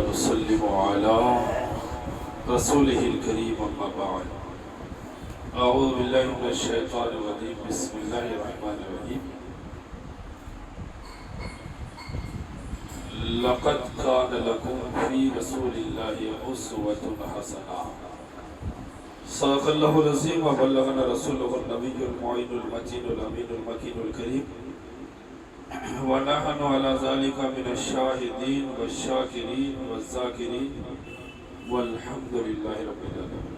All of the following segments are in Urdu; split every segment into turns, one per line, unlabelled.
ونسلم على رسوله الكريم أما بعد أعوذ بالله من الشيطان الرجيم بسم الله الرحمن الرحيم لقد كان لكم في رسول الله أسوة حسنة صدق الله العظيم وبلغنا رسوله النبي المعين المتين الأمين المكين الكريم ونحن على ذلك من الشاهدين والشاكرين والذاكرين والحمد لله رب العالمين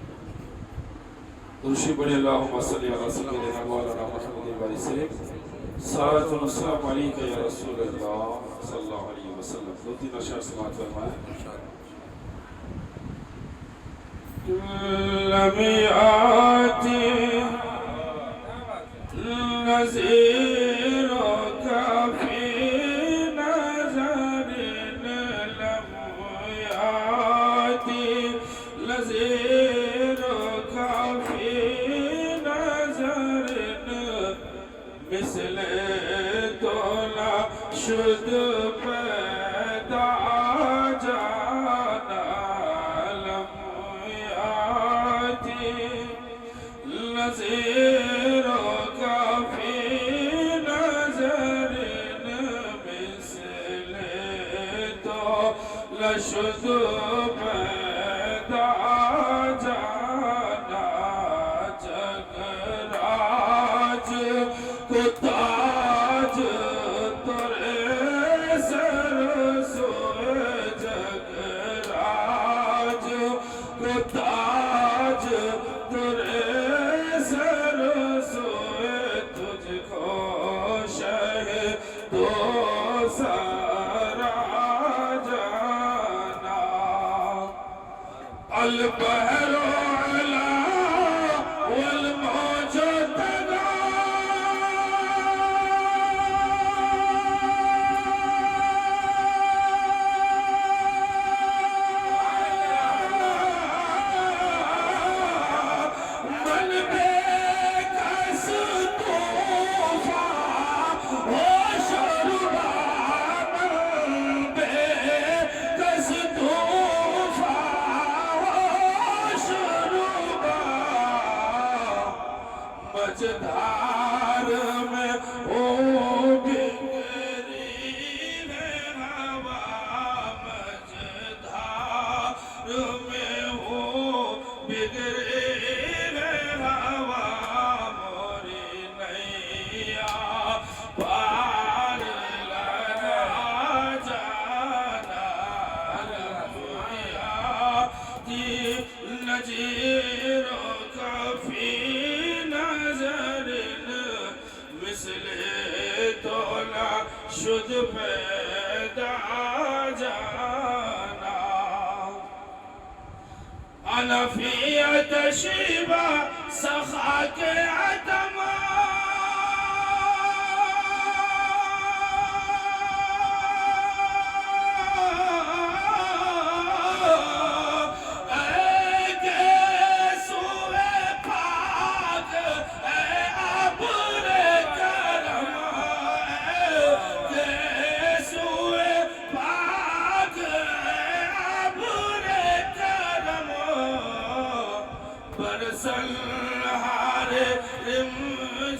درشي بني اللهم صل على سيدنا مولانا محمد وسلم صلاة والسلام عليك يا رسول الله صلى الله عليه وسلم دو تین اشعار سماعت فرمائیں لم يأتي نذيرك في نظر لم يأتي نذيرك في نظر مثل طلع شد پیدا جانا لم يأتي نذيرك في نظر مثل طلع شد پیدا جانا جگراج کو تاج ترے سر سوئے جگراج کو تاج ترے سر سوئے تجھ کو شہدو سارا جانا البحر علا والموج تگا من بے کس طوفان ہو شربان بے کس طوفان ہو شربان مجدھار میں ہو بگری ہے ہوا مجدھار میں ہو بگری ہے ہوا موری نیا پار لگا جانا کی نذیروں کا فی نظر مثل طلع شد پیدا جانا انا فی تشیبہ سخا کے عدمہ برسل ہارے رم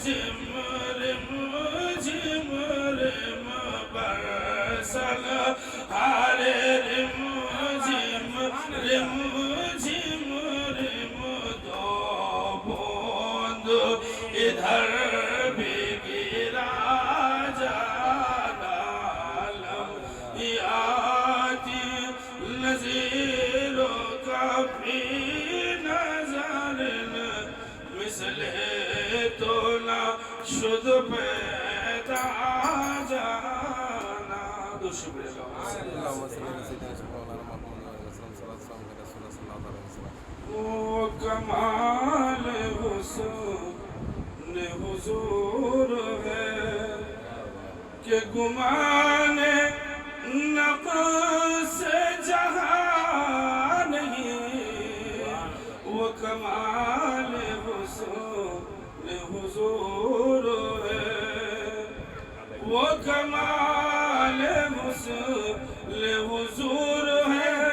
جم رم برسل ہارے رم جم دو بوند ادھر بھی گرا جانا لم یاتی نذیروں کا فی مثل طلع شد پیدا جانا دو شکر وہ کمال حسن حضور ہے کہ گمان نقص جہاں نہیں وہ کمال حسن حضور ہے وہ کمال حسن حضور ہے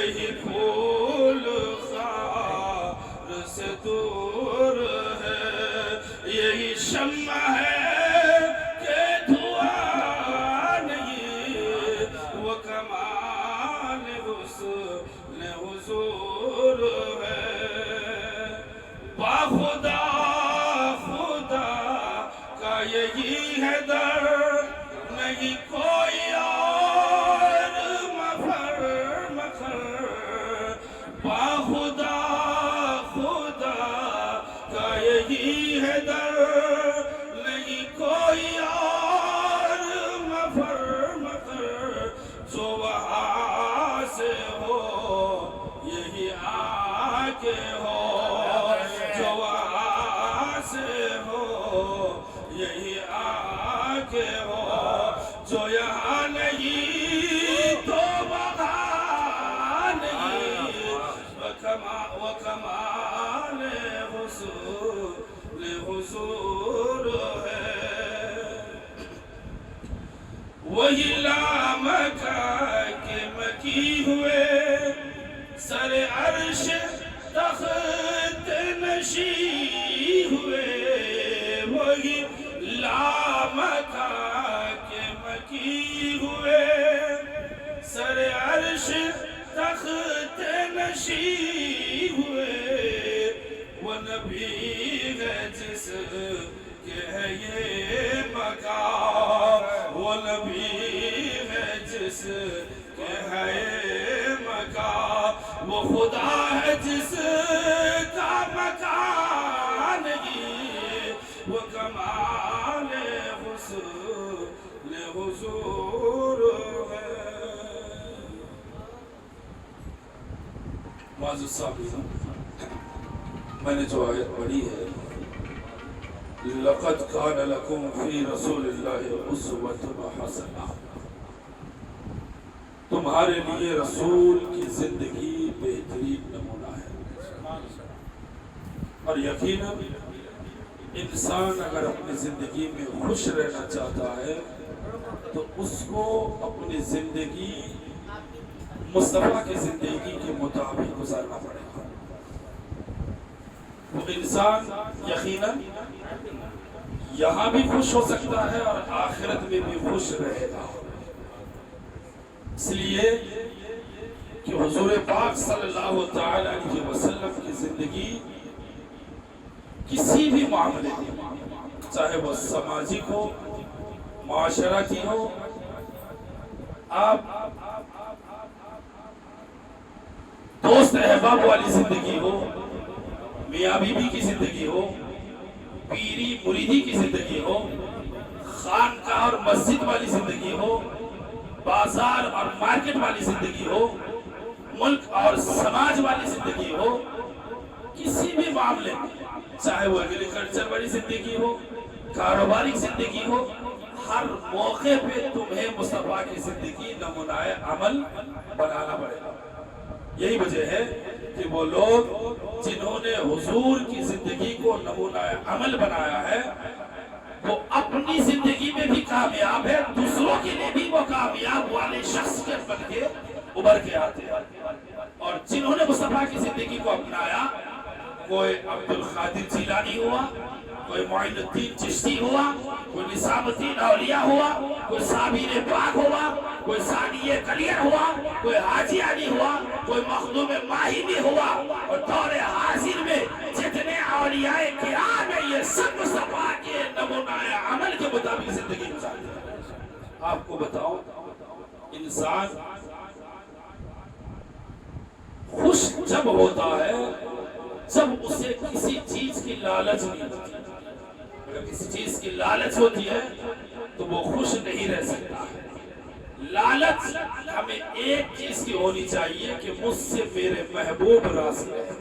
یہی پھول خار سے دور ہے، یہی شمع ہے کہ دھواں نہیں، وہ کمال حسن حضور ہے۔ باخدا خدا کا یہی ہے در، نہیں کوئی اور مفر مخر۔ باخدا خدا کا یہی ہے در، نہیں کوئی اور مفر مخر۔ جو وہاں سے ہو یہی آ کے ہو، جو وہاں سے ہو یہی آ کے ہو، جو یہاں نہیں تو وہاں نہیں، وہ کمال حسن حضور ہے۔ وہی لامکہ کے مکی ہوئے، سر عرش تخت نشی ہوئے، وہی لامکہ کے مکی ہوئے، سر عرش تخت نشی ہوئے۔ وہ نبی ہے جس کے ہے یہ مقام، وہ نبی ہے جس کے ہے یہ مقام، وہ خدا ہے جس کا مکان نہیں، وہ کمال حسن حضور ہے۔ معزز صاحب، میں نے جو آیت پڑھی ہے، لَقَدْ كَانَ لَكُمْ فِي رَسُولِ اللَّهِ أُسْوَةٌ حَسَنَةٌ، تمہارے لیے رسول کی زندگی بہترین نمونہ ہے۔ اور یقیناً انسان اگر اپنی زندگی میں خوش رہنا چاہتا ہے تو اس کو اپنی زندگی مصطفیٰ کی زندگی کے مطابق گزارنا پڑے گا۔ وہ انسان یقیناً یہاں بھی خوش ہو سکتا ہے اور آخرت میں بھی خوش رہے گا، اس لیے کہ حضور پاک صلی اللہ تعالی علیہ وسلم کی زندگی کسی بھی معاملے میں، چاہے وہ سماجی ہو، معاشرتی ہو، آپ دوست احباب والی زندگی ہو، میاں بیوی کی زندگی ہو، پیری مریدی کی زندگی ہو، خانقاہ اور مسجد والی زندگی ہو، بازار اور مارکیٹ والی زندگی ہو، ملک اور سماج والی زندگی ہو، کسی بھی معاملے میں، چاہے وہ ایگریکلچر والی زندگی ہو، کاروباری زندگی ہو، ہر موقع پہ تمہیں مصطفیٰ کی زندگی نمونہ عمل بنانا پڑے گا۔ یہی وجہ ہے کہ وہ لوگ جنہوں نے حضور کی زندگی کو نمونہ عمل بنایا ہے، وہ اپنی زندگی میں بھی کامیاب ہے، دوسروں کے لیے بھی وہ کامیاب والے شخصیت بن کے ابھر کے آتے ہیں۔ اور جنہوں نے مصطفیٰ کی زندگی کو اپنایا، کوئی عبد القادر جیلانی ہوا، کوئی معین الدین چشتی ہوا، کوئی نظام الدین اولیاء ہوا، کوئی صابر پاک ہوا، کوئی ثانی کلیر ہوا، کوئی حاجی علی ہوا، کوئی مخدوم ماہی ہوا، اور دور حاضر میں جتنے اولیاء کرام ہیں، یہ سب مصطفیٰ کے نمونہ عمل کے مطابق زندگی گزارتے ہیں۔ آپ کو بتاؤں، انسان خوش جب ہوتا ہے جب اسے کسی چیز کی لالچ نہیں ہوتی۔ اگر کسی چیز کی لالچ ہوتی ہے تو وہ خوش نہیں رہ سکتا ہے۔ لالچ ہمیں ایک چیز کی ہونی چاہیے کہ مجھ سے میرے محبوب راضی رہے۔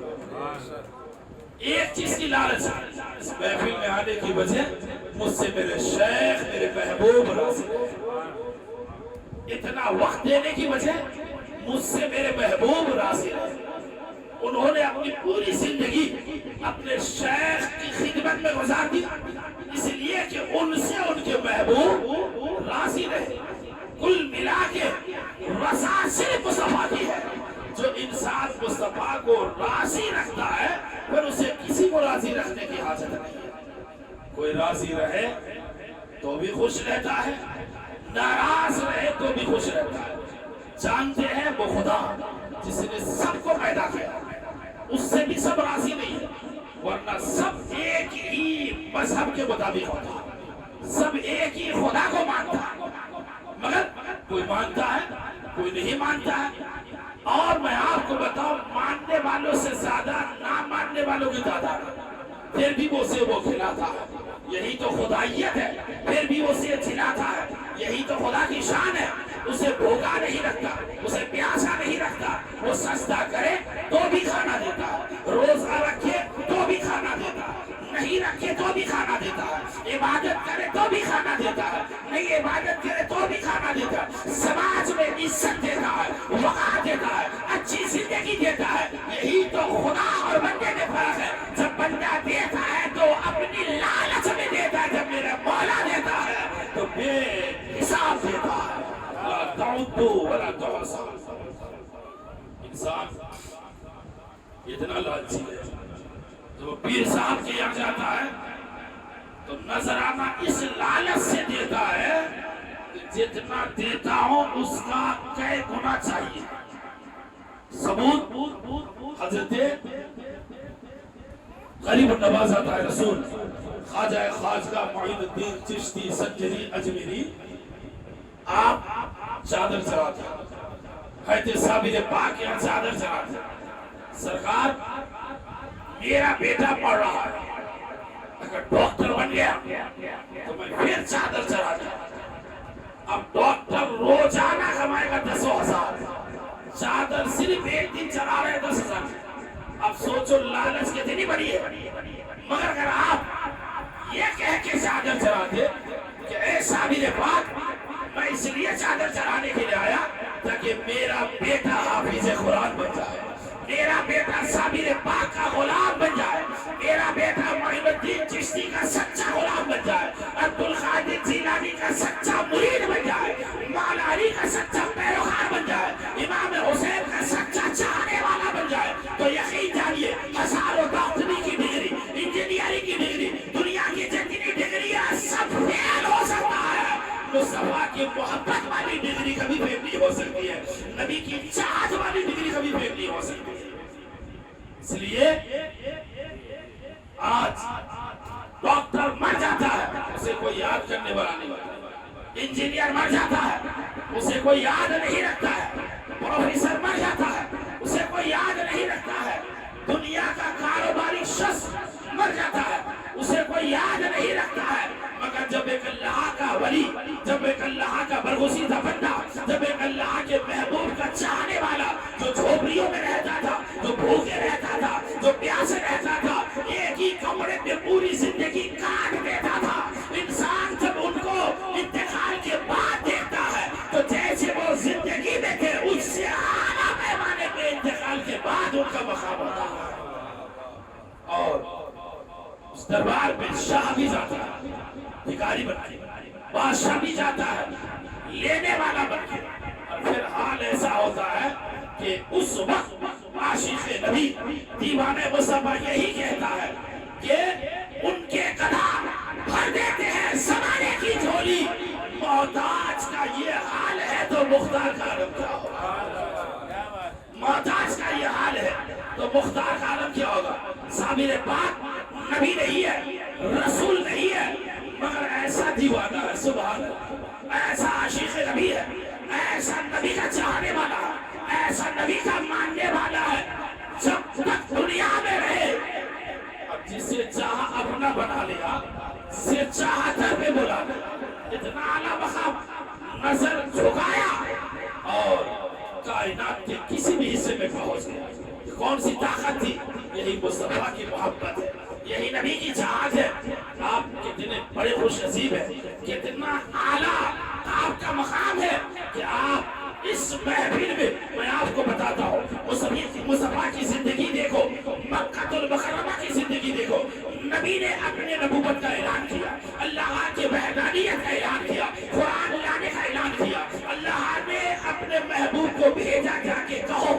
ایک چیز کی لالچ ہے، اس محفل میں آنے کی وجہ مجھ سے میرے شیخ میرے محبوب راضی رہے، اتنا وقت دینے کی وجہ مجھ سے میرے محبوب راضی رہے۔ انہوں نے اپنی پوری زندگی اپنے شیخ کی خدمت میں گزار دی، اس لیے کہ ان سے ان کے محبوب راضی رہے۔ کل ملا کے رضا صرف مصطفیٰ کی ہے، جو انسان مصطفیٰ کو راضی رکھتا ہے پھر اسے کسی کو راضی رکھنے کی حاجت نہیں ہے. کوئی راضی رہے تو بھی خوش رہتا ہے, ناراض رہے تو بھی خوش رہتا ہے. جانتے ہیں وہ خدا جس نے سب کو پیدا کیا, اس سے بھی سب راضی نہیں ہے, ورنہ سب ایک ہی مذہب کے مطابق ہوتا, سب ایک ہی خدا کو مانتا, مگر کوئی مانتا ہے کوئی نہیں مانتا ہے. اور میں آپ کو بتاؤں, ماننے والوں سے زیادہ نہ ماننے والوں کی تعداد ہے, پھر بھی وہ اسے وہ کھلاتا ہے. یہی تو خدائیت ہے, پھر بھی وہ اسے کھلاتا ہے. یہی تو خدا کی شان ہے, اسے بھوکا نہیں رکھتا, اسے پیاسا نہیں رکھتا. وہ سجدہ کرے تو بھی کھانا دیتا ہے, روزہ رکھے تو بھی کھانا دیتا ہے, نہیں رکھے تو بھی کھانا دیتا ہے, عبادت کرے تو بھی کھانا دیتا ہے, نہیں عبادت کرے تو بھی کھانا دیتا ہے. سماج میں عزت دیتا ہے, وقار دیتا ہے, اچھی زندگی دیتا ہے. یہی تو خدا اور بندے میں فرق ہے. جب بندہ دیتا ہے تو اپنی لالچ میں دیتا ہے, جب میرا مولا دیتا ہے تو بے حساب دیتا ہے. لا تعدوا ولا تحصوا. انسان اتنا لالچی ہے, تو پیر صاحب کے یہاں جاتا ہے تو نظرانہ اس لالچ سے دیتا ہے کہ جتنا دیتا ہوں اس کا کئی گنا چاہیے. ثبوت حضرت غریب نواز عطا رسول خواجہ خواجہ معین الدین چشتی سنجری اجمیری, آپ چادر چڑھاتے حضرت صابر پاک یہاں چادر چڑھاتے. سرکار میرا بیٹا پڑھ رہا ہے, اگر ڈاکٹر بن گیا تو میں پھر چادر چڑھاتا. اب ڈاکٹر روزانہ کمائے گا 10,000, چادر صرف ایک دن چلا رہے 10,000. اب سوچو لالچ کتنی بڑی ہے. مگر اگر آپ یہ کہہ کے چادر چڑھاتے کہ اے صابر پاک میں اس لیے چادر چڑھانے کے لیے آیا تاکہ میرا بیٹا حافظ قرآن بن جائے, میرا بیٹا صابر پاک کا غلام بن جائے, میرا بیٹا معین الدین چشتی کا سچا غلام بن جائے, عبد القادر جیلانی کا سچا مرید بن جائے, مولا علی کا سچا پیروکار بن جائے, امام حسین کا سچا چاہنے والا بن جائے, تو یقین جانیے ہزاروں ڈاکٹری کی ڈگری, انجینئرنگ کی ڈگری, دنیا کی جتنی ڈگریاں سب فیل ہو سکتا ہے, مصطفیٰ کی محبت والی ڈگری کبھی فیل نہیں ہو سکتی ہے, نبی کی چاہت والی ڈگری کبھی فیل نہیں ہو سکتی ہے. اس لیے آج ڈاکٹر مر جاتا ہے اسے کوئی یاد کرنے والا نہیں ہوتا, انجینئر مر جاتا ہے اسے کوئی یاد نہیں رکھتا ہے, پروفیسر مر جاتا ہے اسے کوئی یاد نہیں رکھتا ہے, دنیا کا کاروباری شخص مر جاتا ہے اسے کوئی یاد نہیں رکھتا ہے. مگر جب ایک اللہ کا ولی, جب ایک اللہ کا برگزیدہ بندہ, جب ایک اللہ کے محبوب کا چاہنے والا جو جھوپڑیوں میں رہتا تھا, جو بھوکے رہتا تھا, جو پیاسے رہتا تھا, ایک ہی کمرے میں پوری زندگی کاٹ دیتا تھا, انسان جب ان کو انتقال کے بعد دیکھتا ہے تو جیسے وہ زندگی میں تھے اس سے اعلیٰ پیمانے پہ انتقال کے بعد ان کا مقام ہوتا ہے. اور اس دربار پہ شاہ بھی جاتا ہے بھکاری بن کے, بادشاہ بھی جاتا ہے لینے والا بن کے, اور پھر حال ایسا ہوتا ہے کہ اس وقت عاشق نبی دیوانے مصطفیٰ یہی کہتا ہے کہ ان کے قدم بھر دیتے ہیں زمانے کی جھولی, محتاج کا یہ حال ہے تو مختار کا عالم کیا ہوگا, محتاج کا یہ حال ہے تو مختار کا عالم کیا ہوگا. صابر پاک نبی نہیں ہے, رسول نہیں ہے, مگر ایسا دیوانہ ہے, سبحان اللہ, ایسا عاشق نبی ہے, ایسا نبی کا چاہنے والا ہے, ایسا نبی کا ماننے والا ہے, جب تک دنیا میں رہے. اب جسے چاہا اپنا بنا لیا, سے چاہا در پہ بلا لیا, اتنا اعلیٰ مقام نظر جھکایا اور کائنات کے کسی بھی حصے میں پہنچ گیا. کون سی طاقت تھی؟ یہی مصطفیٰ کی محبت ہے, یہی نبی کی چاہت ہے. آپ کتنے بڑے خوش نصیب ہیں, کتنا اعلیٰ آپ کا مقام ہے کہ آپ اس محفل میں آپ کو بتاتا ہوں, مصطفیٰ کی زندگی دیکھو, مکہ المکرمہ کی زندگی دیکھو. نبی نے اپنے نبوت کا اعلان کیا, اللہ کی وحدانیت کا اعلان کیا, قرآن لانے کا اعلان کیا. اللہ نے اپنے محبوب کو بھیجا جا کے کہو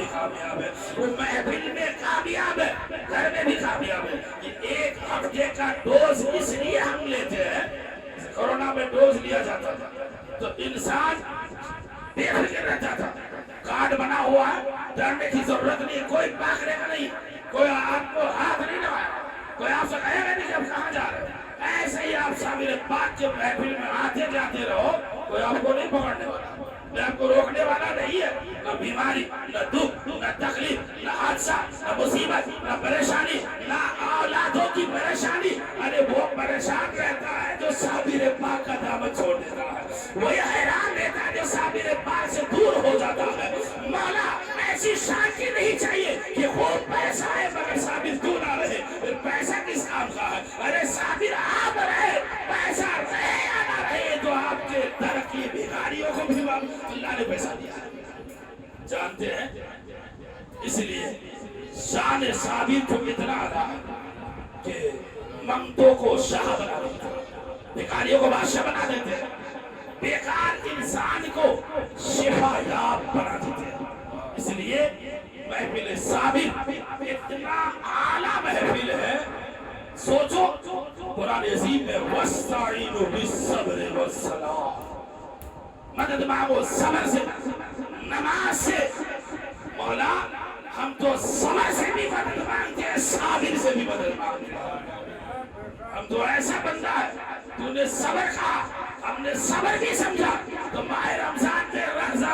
بھی کامیاب ہے، وہ محفل میں کامیاب ہے، گھر میں بھی کامیاب ہے۔ یہ ایک ہفتے کا ڈوز اس لیے ہم لیتے ہیں، کورونا میں ڈوز لیا جاتا تھا تو انسان بے فکر رہتا تھا، کارڈ بنا ہوا ہے، ڈرنے کی ضرورت نہیں، کوئی پاکنے کا نہیں، کوئی آپ کو ہاتھ نہیں لگایا، کوئی آپ سے کہے گا نہیں کہ آپ کہاں جا رہے ہیں۔ ایسے ہی آپ شامل پاک کے محفل میں آتے جاتے رہو، کوئی آپ کو نہیں پکڑنے والا، میں آپ کو روکنے والا نہیں ہے۔ نہ بیماری، نہ دکھ، نہ تکلیف، نہ حادثہ، نہ مصیبت، نہ پریشانی، نہ اولادوں کی پریشانی۔ ارے وہ پریشان رہتا ہے جو صابر پاک کا دامن چھوڑ دیتا ہے، وہ یہ حیران رہتا ہے جو صابر پاک سے دور ہو جاتا ہے۔ مولا ایسی شانتی نہیں چاہیے کہ خوب پیسہ ہے مگر صابر تو نہ رہے، پھر پیسہ کس کام کا ہے؟ ارے صابر آپ رہے، پیسہ رہے یا نہ رہے، تو آپ کے در کی بھکاریوں کو بھی اللہ نے پیسہ دیا ہے، جانتے ہیں؟ اس لیے شان صابر کو اتنا ادا ہے کہ منگتوں کو شاہ بنا دیتے ہیں، بھکاریوں کو بادشاہ بنا دیتے ہیں، بیکار انسان کو شفا یاب بنا دیتے ہیں۔ اس لیے محفل صابر اتنا اعلیٰ محفل ہے، سوچو قرآن عظیم میں وَاسْتَعِينُوا بِالصَّبْرِ وَالصَّلَاةِ، مدد مانگو صبر سے، نماز سے۔ مولا ہم تو صبر سے بھی مدد مانگتے ہیں، صابر سے بھی مدد مانگتے ہیں۔ ہم تو ایسا بندہ ہے، تو نے صبر کہا، ہم نے صبر بھی سمجھا، تو ماہ رمضان میں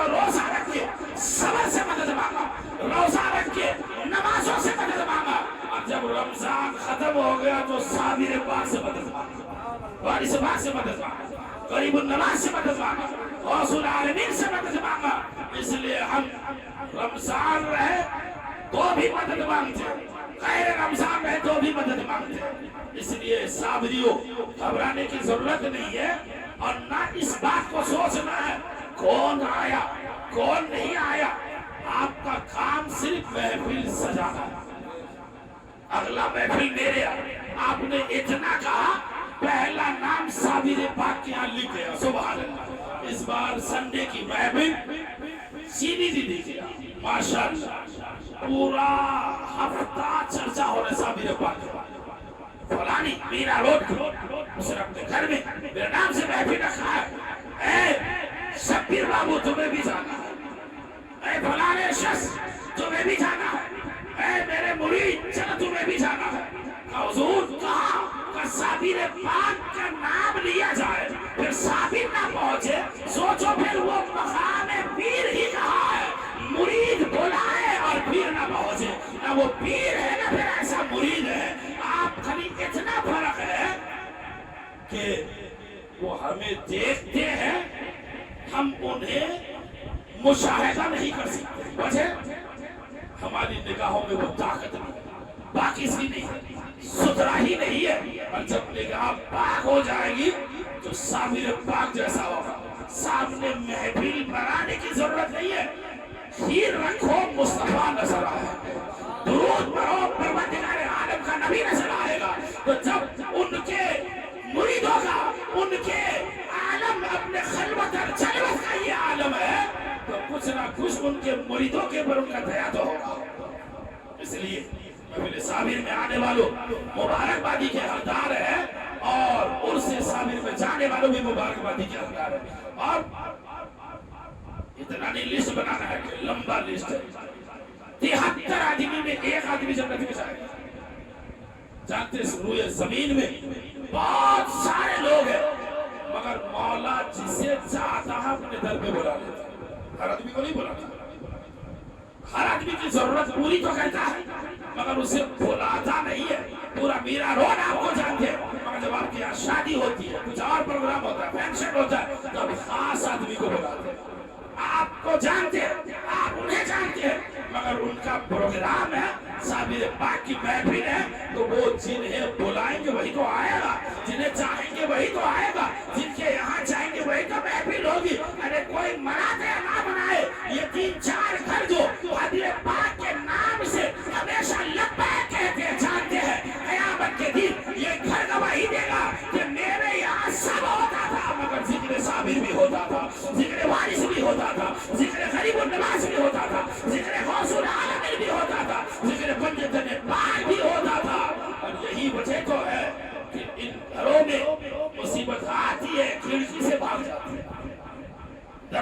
روزہ رکھ کے صبر سے مدد مانگا، روزہ رکھ کے نمازوں سے مدد مانگا، اور جب رمضان ختم ہو گیا تو صابر پاک سے مدد مانگا، وارث پاک سے مدد مانگا، قریب النواز سے مدد مانگا، غوث العالمین سے مدد مانگا۔ اس لیے ہم رمضان رہے تو بھی مدد مانگتے ہیں، غیر رمضان رہے تو بھی مدد مانگتے ہیں۔ اس لیے صابریوں گھبرانے کی ضرورت نہیں ہے، اور نہ اس بات کو سوچنا ہے کون آیا کون نہیں آیا۔ آپ کا کام صرف محفل سجانا ہے، اگلا محفل میرے آپ نے اتنا کہا، پہلا نام صابر پاک کے یہاں لکھ گیا، سبحان اللہ۔ اس بار سنڈے کی محفل سیدھی دی گیا، ماشاءاللہ پورا ہفتہ چرچا ہو رہا ہے صابر پاک کے بارے میں۔ فلانی میرا روڈ اس نے اپنے گھر میں میرے نام سے محفل رکھا ہے، اے شبیر بابو تمہیں بھی جانا ہے، اے فلانے شخص تمہیں بھی جانا ہے، اے میرے مرید چلو تمہیں بھی جانا ہے۔ حضور کہا کہ صابر پاک کا نام لیا جائے، پھر صابر نہ پہنچے، سوچو پھر وہ مقام پیر ہی کہا ہے، مرید بلائے اور پیر نہ پہنچے، نہ وہ پیر ہے نہ پھر ایسا مرید ہے۔ آپ خالی اتنا فرق ہے کہ وہ ہمیں دیکھتے ہیں، ہم انہیں مشاہدہ نہیں کر سکتے، وجہ ہماری نگاہوں میں وہ طاقت نہیں، باقی سی نہیں ہے، ستھرا ہی نہیں ہے۔ اور جب نگاہ پاک ہو جائے گی تو صابر پاک جیسا ہوگا۔ سامنے محفل بنانے کی ضرورت نہیں ہے، کھیر رکھو مصطفیٰ نظر آئے، درود پڑھو پروردگار عالم کا نبی نظر آئے گا۔ تو جب ان کے مریدوں کا، ان کے عالم اپنے خلوت اور جلوت کا یہ عالم ہے، تو کچھ نہ کچھ ان کے مریدوں کے پر ان کا دیا تو ہوگا۔ اس لیے محفل صابر میں آنے والوں مبارکبادی کے حقدار ہیں، اور عرس صابر میں جانے والوں بھی مبارکبادی کے حقدار ہیں۔ اور اتنا نہیں لسٹ بنانا ہے کہ لمبا لسٹ ہے، 73 آدمی میں ایک آدمی جنت میں جائے گا۔ جانتے روئے زمین میں بہت سارے لوگ ہیں، مگر مولا جسے چاہتا ہے اپنے در پہ بلا لیتا ہے، ہر آدمی کو نہیں بلاتا۔ ہر آدمی کی ضرورت پوری تو کرتا ہے مگر اسے بلاتا نہیں ہے۔ پورا میرا روڈ آپ کو جانتے ہیں، مگر جب آپ کے یہاں شادی ہوتی ہے، کچھ اور پروگرام ہوتا ہے، فنکشن ہوتا ہے، تب خاص آدمی کو بلاتے ہیں۔ آپ کو جانتے ہیں، آپ انہیں جانتے ہیں، مگر ان کا پروگرام ہے، صابر پاک کی محفل ہے، تو وہ جنہیں بلائیں گے وہی تو آئے گا، جنہیں چاہیں گے وہی تو آئے گا، جن کے یہاں جائیں گے وہی تو محفل ہوگی۔ ارے کوئی مناتے یا نہ منائے، یہ 3-4 گھر جو حضرت پاک کے نام سے ہمیشہ لبیک کہتے ہیں، جانتے ہیں قیامت کے دن یہ گھر گواہی دے گا کہ میرے یہاں سب ہوتا تھا، مگر ذکر صابر بھی ہوتا تھا، ذکر وارث بھی ہوتا تھا، ذکر غریب النواز بھی ہوتا تھا، ذکر غوث